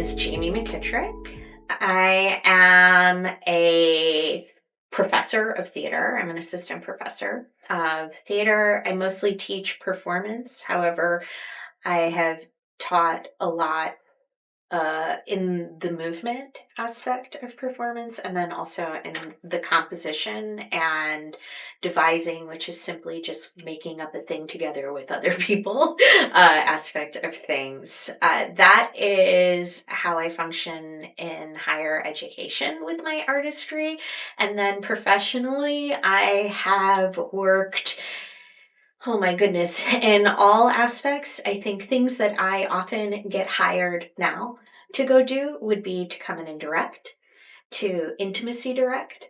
is Jamie McKittrick. I am a professor of theater. I'm an assistant professor of theater. I mostly teach performance. However, I have taught a lot in the movement aspect of performance, and then also in the composition and devising, which is simply just making up a thing together with other people aspect of things. That is how I function in higher education with my artistry. And then professionally, I have worked. Oh my goodness. In all aspects, I think things that I often get hired now to go do would be to come in and direct, to intimacy direct,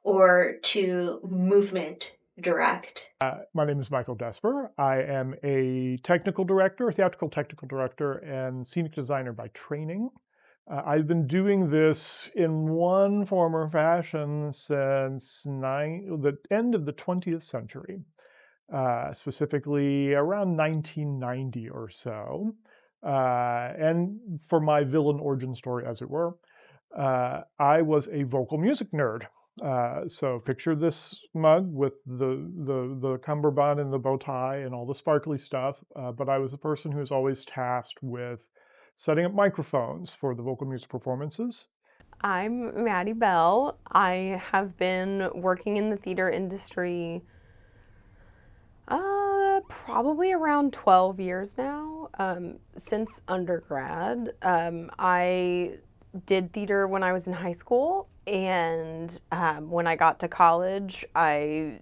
or to movement direct. My name is Michael Desper. I am a technical director, theatrical technical director, and scenic designer by training. I've been doing this in one form or fashion since the end of the 20th century, specifically around 1990 or so. And for my villain origin story, as it were, I was a vocal music nerd. So picture this mug with the cummerbund and the bow tie and all the sparkly stuff. But I was a person who was always tasked with setting up microphones for the vocal music performances. I'm Maddie Bell. I have been working in the theater industry probably around 12 years now, since undergrad. I did theater when I was in high school, and when I got to college, I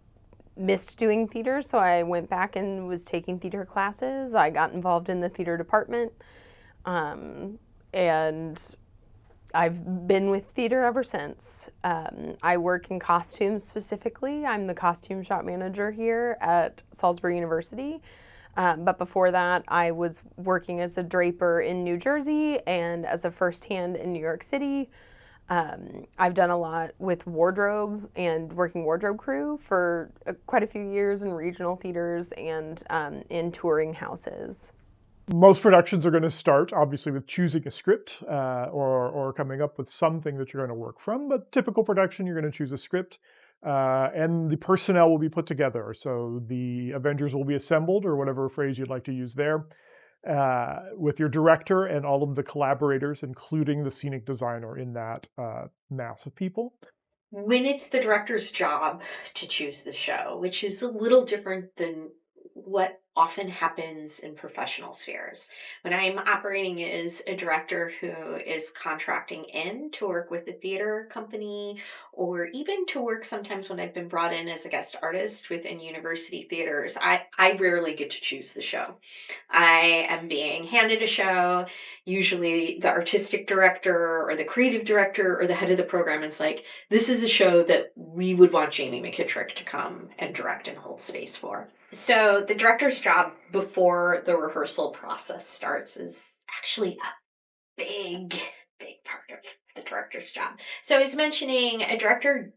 missed doing theater, so I went back and was taking theater classes. I got involved in the theater department, and I've been with theater ever since. I work in costumes specifically. I'm the costume shop manager here at Salisbury University. But before that, I was working as a draper in New Jersey and as a first hand in New York City. I've done a lot with wardrobe and working wardrobe crew for quite a few years in regional theaters and in touring houses. Most productions are going to start, obviously, with choosing a script or coming up with something that you're going to work from. But typical production, you're going to choose a script, and the personnel will be put together. So the Avengers will be assembled, or whatever phrase you'd like to use there, with your director and all of the collaborators, including the scenic designer in that mass of people. When it's the director's job to choose the show, which is a little different than what often happens in professional spheres. When I'm operating as a director who is contracting in to work with the theater company, or even to work sometimes when I've been brought in as a guest artist within university theaters, I rarely get to choose the show. I am being handed a show. Usually, the artistic director or the creative director or the head of the program is like, this is a show that we would want Jamie McKittrick to come and direct and hold space for. So, the director's job before the rehearsal process starts is actually a big, big part of the director's job. So, I was mentioning a director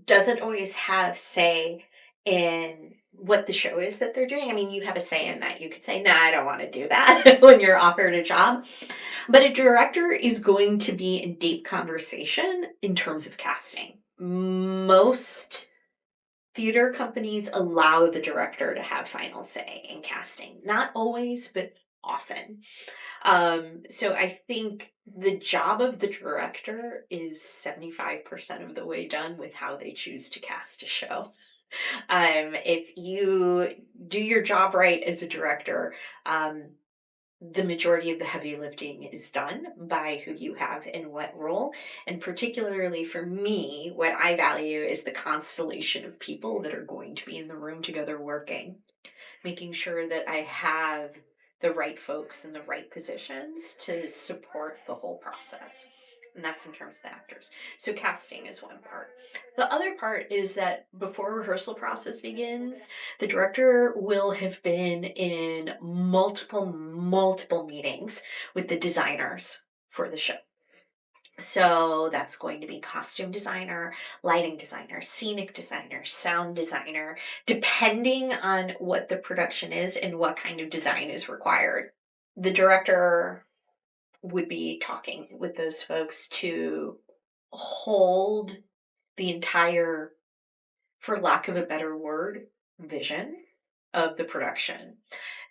doesn't always have say in what the show is that they're doing. I mean, you have a say in that. You could say, nah, I don't want to do that when you're offered a job. But a director is going to be in deep conversation in terms of casting. Most theater companies allow the director to have final say in casting. Not always, but often. So I think the job of the director is 75% of the way done with how they choose to cast a show. If you do your job right as a director, the majority of the heavy lifting is done by who you have in what role. And particularly for me, what I value is the constellation of people that are going to be in the room together working, making sure that I have the right folks in the right positions to support the whole process. And that's in terms of the actors. So casting is one part. The other part is that before rehearsal process begins, the director will have been in multiple meetings with the designers for the show. So that's going to be costume designer, lighting designer, scenic designer, sound designer, depending on what the production is and what kind of design is required. The director would be talking with those folks to hold the entire, for lack of a better word, vision of the production.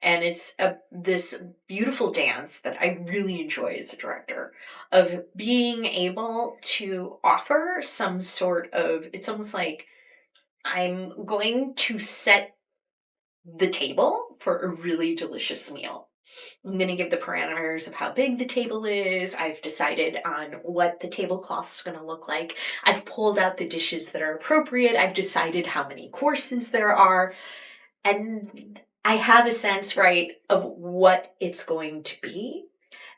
And it's this beautiful dance that I really enjoy as a director, of being able to offer some sort of, it's almost like I'm going to set the table for a really delicious meal. I'm going to give the parameters of how big the table is. I've decided on what the tablecloth's going to look like. I've pulled out the dishes that are appropriate. I've decided how many courses there are. And I have a sense, right, of what it's going to be.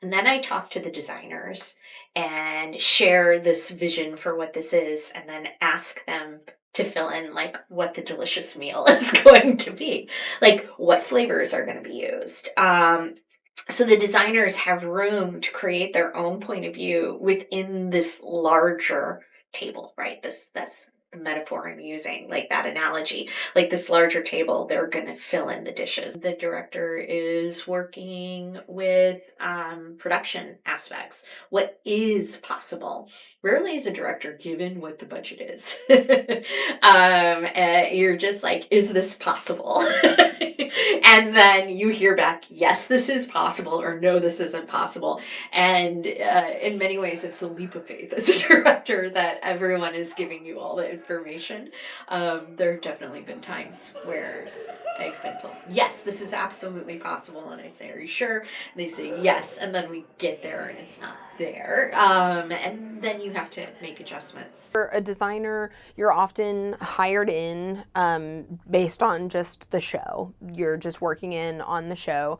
And then I talk to the designers and share this vision for what this is, and then ask them to fill in like what the delicious meal is going to be, like what flavors are going to be used. So the designers have room to create their own point of view within this larger table, right? That's the metaphor I'm using, like that analogy. Like this larger table, they're gonna fill in the dishes. The director is working with production aspects. What is possible? Rarely is a director given what the budget is. You're just like, is this possible? And then you hear back, yes, this is possible, or no, this isn't possible. And in many ways, it's a leap of faith as a director that everyone is giving you all the information. There have definitely been times where I've been told, yes, this is absolutely possible. And I say, are you sure? And they say, yes. And then we get there and it's not there. And then you have to make adjustments. For a designer, you're often hired in based on just the show. You're just working in on the show.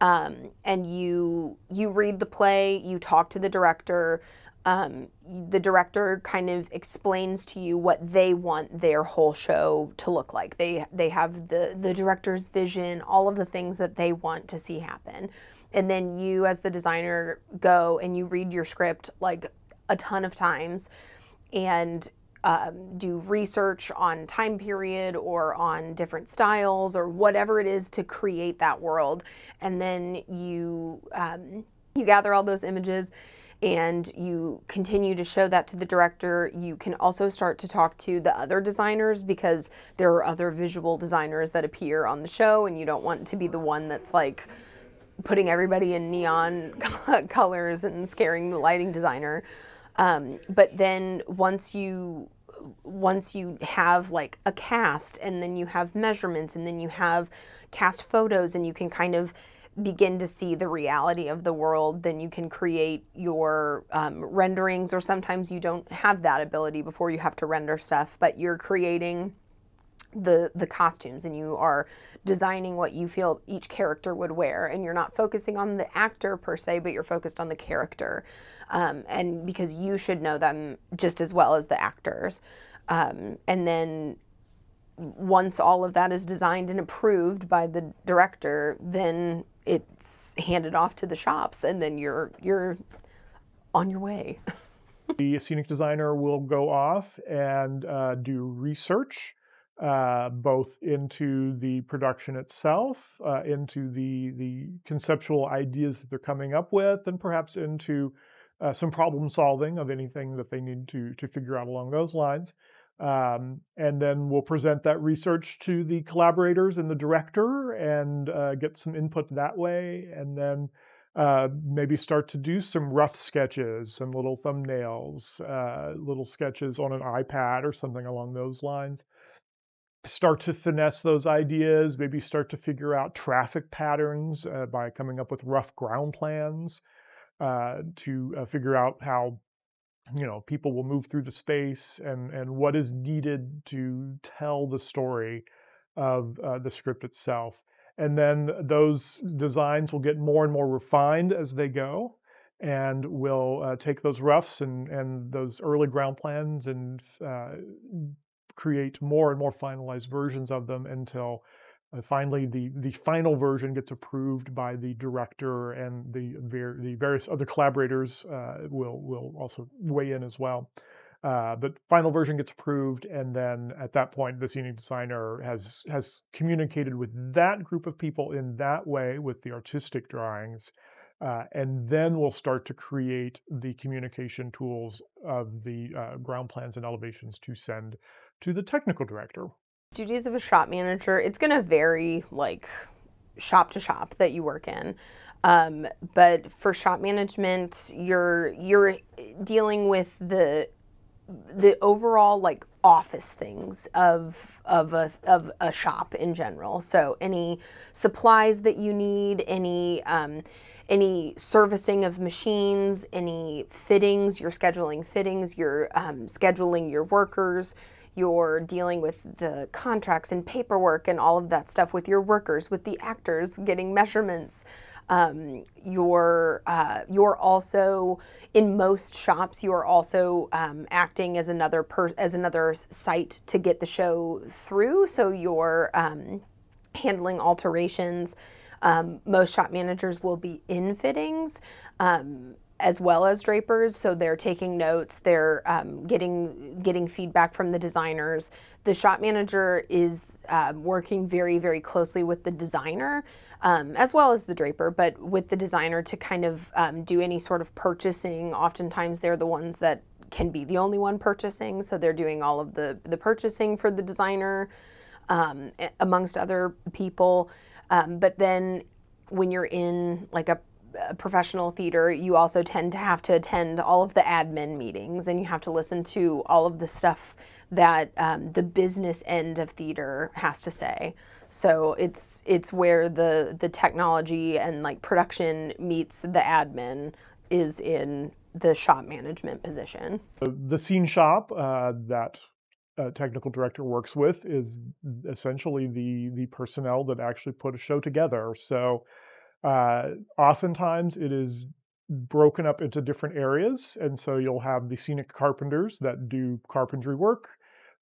And you read the play, you talk to the director. The director kind of explains to you what they want their whole show to look like. They have the director's vision, all of the things that they want to see happen. And then you, as the designer, go and you read your script like a ton of times and do research on time period or on different styles or whatever it is to create that world. And then you gather all those images and you continue to show that to the director. You can also start to talk to the other designers because there are other visual designers that appear on the show, and you don't want to be the one that's like putting everybody in neon colors and scaring the lighting designer. But then once you have like a cast, and then you have measurements, and then you have cast photos, and you can kind of begin to see the reality of the world, then you can create your renderings. Or sometimes you don't have that ability before you have to render stuff, but you're creating the costumes, and you are designing what you feel each character would wear, and you're not focusing on the actor per se, but you're focused on the character, and because you should know them just as well as the actors. And then once all of that is designed and approved by the director, then it's handed off to the shops, and then you're on your way. The scenic designer will go off and do research, both into the production itself, into the conceptual ideas that they're coming up with, and perhaps into some problem solving of anything that they need to figure out along those lines. And then we'll present that research to the collaborators and the director and get some input that way. And then maybe start to do some rough sketches, some little thumbnails, little sketches on an iPad or something along those lines. Start to finesse those ideas, maybe start to figure out traffic patterns by coming up with rough ground plans to figure out how people will move through the space and what is needed to tell the story of the script itself. And then those designs will get more and more refined as they go, and we'll take those roughs and those early ground plans and create more and more finalized versions of them until finally the final version gets approved by the director, and the various other collaborators will also weigh in as well. But final version gets approved, and then at that point, the scenic designer has communicated with that group of people in that way with the artistic drawings, And then we'll start to create the communication tools of the ground plans and elevations to send to the technical director. Duties of a shop manager, it's going to vary like shop to shop that you work in. But for shop management, you're dealing with the overall like office things of a shop in general. So any supplies that you need, any servicing of machines, any fittings, you're scheduling fittings, you're scheduling your workers, you're dealing with the contracts and paperwork and all of that stuff with your workers, with the actors, getting measurements. You're also in most shops. You're also acting as another site to get the show through. So you're handling alterations. Most shop managers will be in fittings. As well as drapers, so they're taking notes, they're getting feedback from the designers. The shop manager is working very, very closely with the designer, as well as the draper, but with the designer to kind of do any sort of purchasing. Oftentimes, they're the ones that can be the only one purchasing, so they're doing all of the purchasing for the designer, amongst other people. But then when you're in like a professional theater, you also tend to have to attend all of the admin meetings, and you have to listen to all of the stuff that the business end of theater has to say. So it's where the technology and like production meets the admin is in the shop management position. The scene shop that technical director works with is essentially the personnel that actually put a show together. So oftentimes it is broken up into different areas, and so you'll have the scenic carpenters that do carpentry work.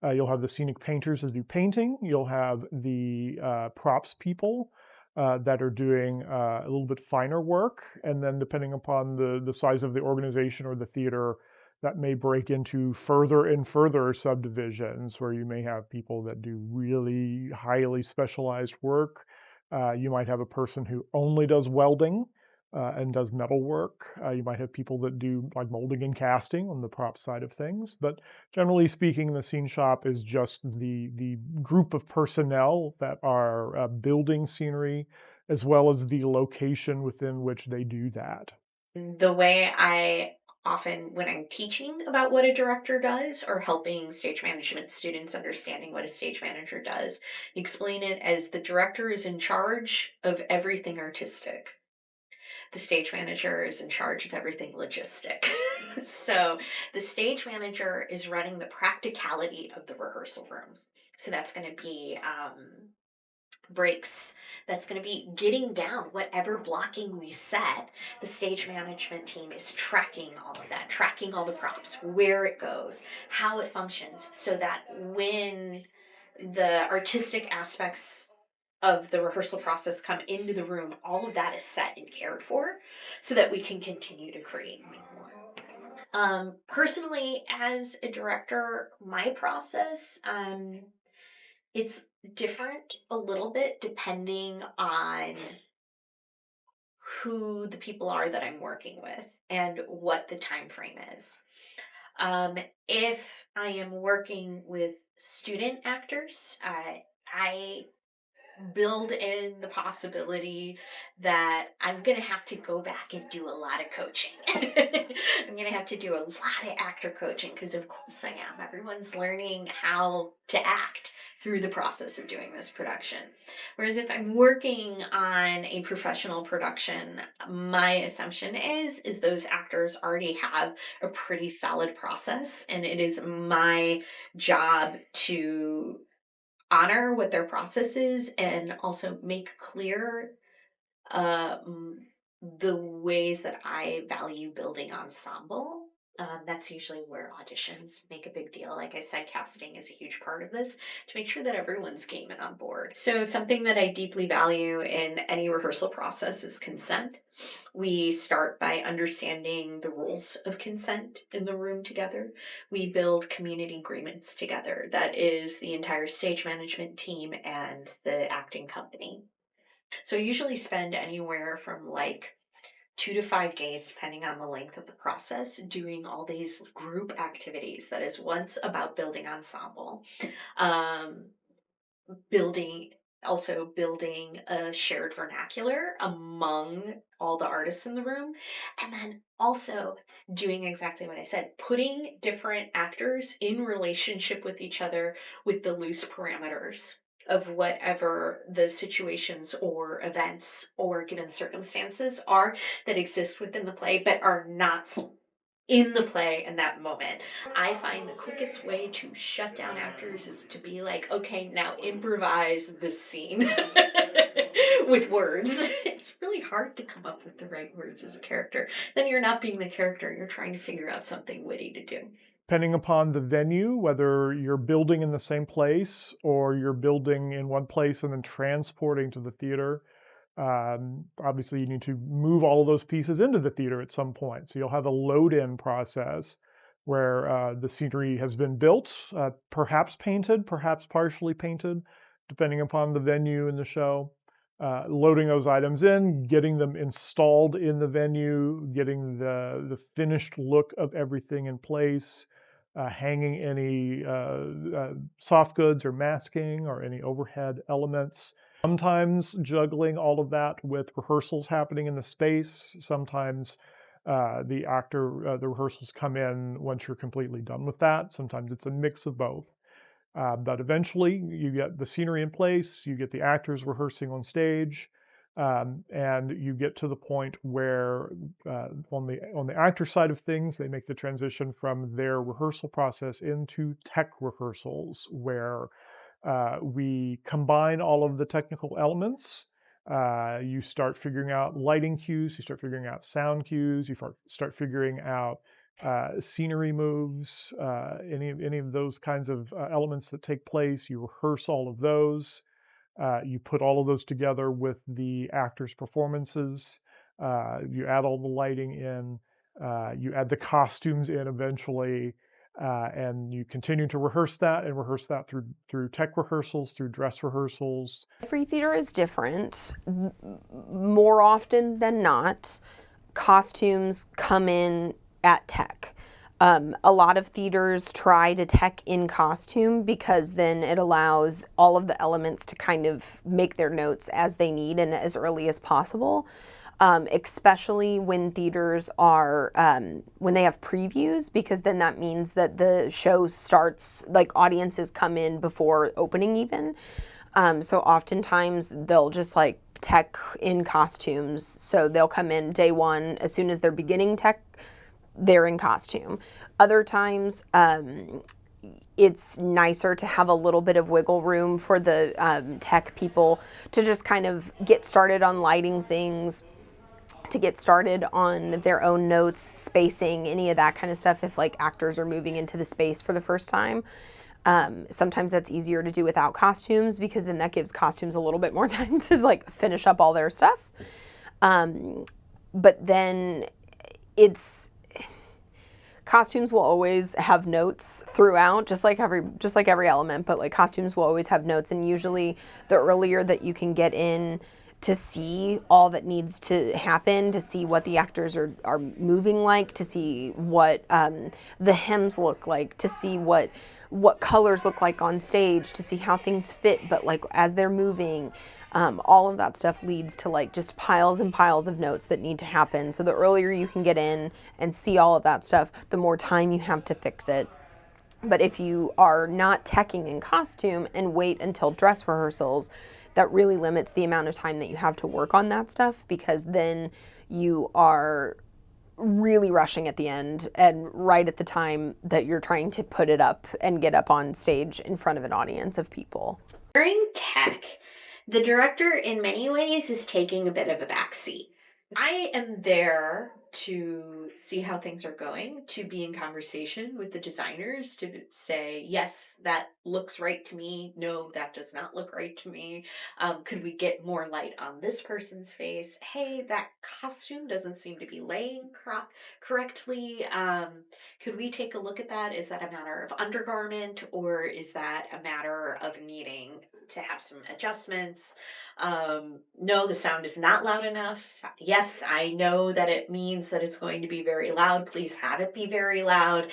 You'll have the scenic painters that do painting. You'll have the props people that are doing a little bit finer work, and then depending upon the size of the organization or the theater, that may break into further and further subdivisions where you may have people that do really highly specialized work. You might have a person who only does welding and does metal work. You might have people that do like molding and casting on the prop side of things. But generally speaking, the scene shop is just the group of personnel that are building scenery, as well as the location within which they do that. The way I often, when I'm teaching about what a director does or helping stage management students understanding what a stage manager does, explain it as the director is in charge of everything artistic. The stage manager is in charge of everything logistic. So the stage manager is running the practicality of the rehearsal rooms. So that's going to be breaks, that's going to be getting down whatever blocking we set. The stage management team is tracking all of that, tracking all the props, where it goes, how it functions, so that when the artistic aspects of the rehearsal process come into the room, all of that is set and cared for so that we can continue to create and make more. Personally, as a director, my process, it's different a little bit depending on who the people are that I'm working with and what the time frame is. Um, if I am working with student actors, I build in the possibility that I'm going to have to go back and do a lot of coaching. I'm going to have to do a lot of actor coaching because, of course, I am. Everyone's learning how to act through the process of doing this production. Whereas if I'm working on a professional production, my assumption is those actors already have a pretty solid process, and it is my job to honor what their process is and also make clear um, the ways that I value building ensemble. That's usually where auditions make a big deal. Like I said, casting is a huge part of this to make sure that everyone's game and on board. So, something that I deeply value in any rehearsal process is consent. We start by understanding the rules of consent in the room together. We build community agreements together. That is the entire stage management team and the acting company. So I usually spend anywhere from like 2 to 5 days, depending on the length of the process, doing all these group activities that is once about building ensemble, um, building building a shared vernacular among all the artists in the room, and then also doing exactly what I said, putting different actors in relationship with each other with the loose parameters of whatever the situations or events or given circumstances are that exist within the play but are not in the play in that moment. I find the quickest way to shut down actors is to be like, okay, now improvise this scene with words. It's really hard to come up with the right words as a character. Then you're not being the character, you're trying to figure out something witty to do. Depending upon the venue, whether you're building in the same place or you're building in one place and then transporting to the theater, obviously you need to move all of those pieces into the theater at some point. So you'll have a load-in process where the scenery has been built, perhaps painted, perhaps partially painted, depending upon the venue and the show. Loading those items in, getting them installed in the venue, getting the finished look of everything in place, hanging any soft goods or masking or any overhead elements. Sometimes juggling all of that with rehearsals happening in the space. Sometimes the rehearsals come in once you're completely done with that. Sometimes it's a mix of both. But eventually, you get the scenery in place, you get the actors rehearsing on stage, and you get to the point where, on the actor side of things, they make the transition from their rehearsal process into tech rehearsals, where we combine all of the technical elements. You start figuring out lighting cues, you start figuring out sound cues, you start figuring out scenery moves, any of those kinds of elements that take place. You rehearse all of those. You put all of those together with the actors' performances. You add all the lighting in. You add the costumes in eventually, and you continue to rehearse that and rehearse that through tech rehearsals, through dress rehearsals. Every theater is different. More often than not, costumes come in at tech. A lot of theaters try to tech in costume because then it allows all of the elements to kind of make their notes as they need and as early as possible. Especially when theaters are, when they have previews, because then that means that the show starts, like audiences come in before opening even. So oftentimes they'll just like tech in costumes. So they'll come in day one, as soon as they're beginning tech, they're in costume. Other times, it's nicer to have a little bit of wiggle room for the tech people to just kind of get started on lighting things, to get started on their own notes, spacing, any of that kind of stuff if like actors are moving into the space for the first time. Sometimes that's easier to do without costumes because then that gives costumes a little bit more time to like finish up all their stuff. But then it's costumes will always have notes throughout, just like every element, but like costumes will always have notes, and usually the earlier that you can get in to see all that needs to happen, to see what the actors are moving like, to see what the hems look like, to see what colors look like on stage, to see how things fit, but like as they're moving, all of that stuff leads to like just piles and piles of notes that need to happen. So the earlier you can get in and see all of that stuff, the more time you have to fix it. But if you are not teching in costume and wait until dress rehearsals, that really limits the amount of time that you have to work on that stuff, because then you are really rushing at the end and right at the time that you're trying to put it up and get up on stage in front of an audience of people. During tech, the director in many ways is taking a bit of a back seat. I am there to see how things are going, to be in conversation with the designers, to say, yes, that looks right to me. No, that does not look right to me. Could we get more light on this person's face? Hey, that costume doesn't seem to be laying correctly. Could we take a look at that? Is that a matter of undergarment or is that a matter of needing to have some adjustments. No, the sound is not loud enough. Yes, I know that it means that it's going to be very loud. Please have it be very loud.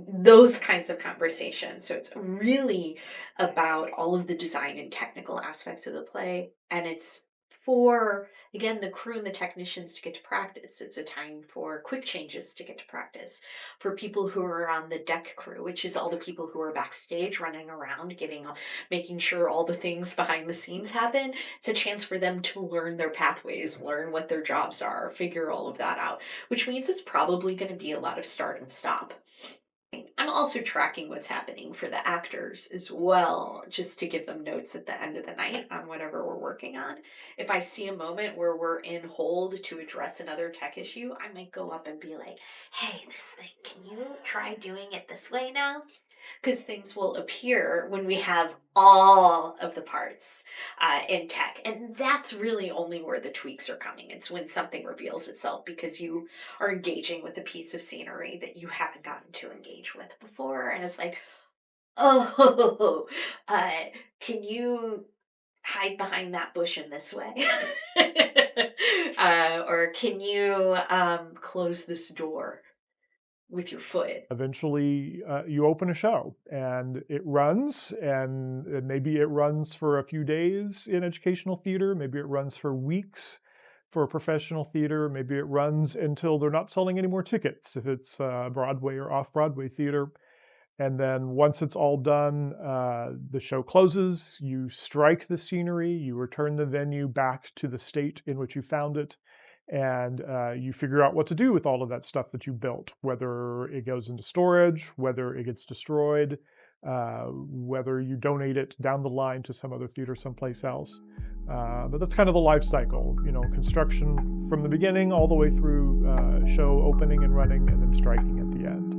Those kinds of conversations. So it's really about all of the design and technical aspects of the play. And it's for, again, the crew and the technicians to get to practice. It's a time for quick changes to get to practice. For people who are on the deck crew, which is all the people who are backstage running around, making sure all the things behind the scenes happen. It's a chance for them to learn their pathways, learn what their jobs are, figure all of that out, which means it's probably going to be a lot of start and stop. I'm also tracking what's happening for the actors as well, just to give them notes at the end of the night on whatever we're working on. If I see a moment where we're in hold to address another tech issue, I might go up and be like, hey, this thing, can you try doing it this way now? Because things will appear when we have all of the parts in tech. And that's really only where the tweaks are coming. It's when something reveals itself because you are engaging with a piece of scenery that you haven't gotten to engage with before. And it's like, oh, can you hide behind that bush in this way? Or can you close this door with your foot? Eventually, you open a show and it runs, and maybe it runs for a few days in educational theater, maybe it runs for weeks for professional theater, maybe it runs until they're not selling any more tickets if it's Broadway or off-Broadway theater. And then once it's all done, the show closes, you strike the scenery, you return the venue back to the state in which you found it, and you figure out what to do with all of that stuff that you built, whether it goes into storage, whether it gets destroyed, whether you donate it down the line to some other theater someplace else. But that's kind of the life cycle, construction from the beginning all the way through show opening and running and then striking at the end.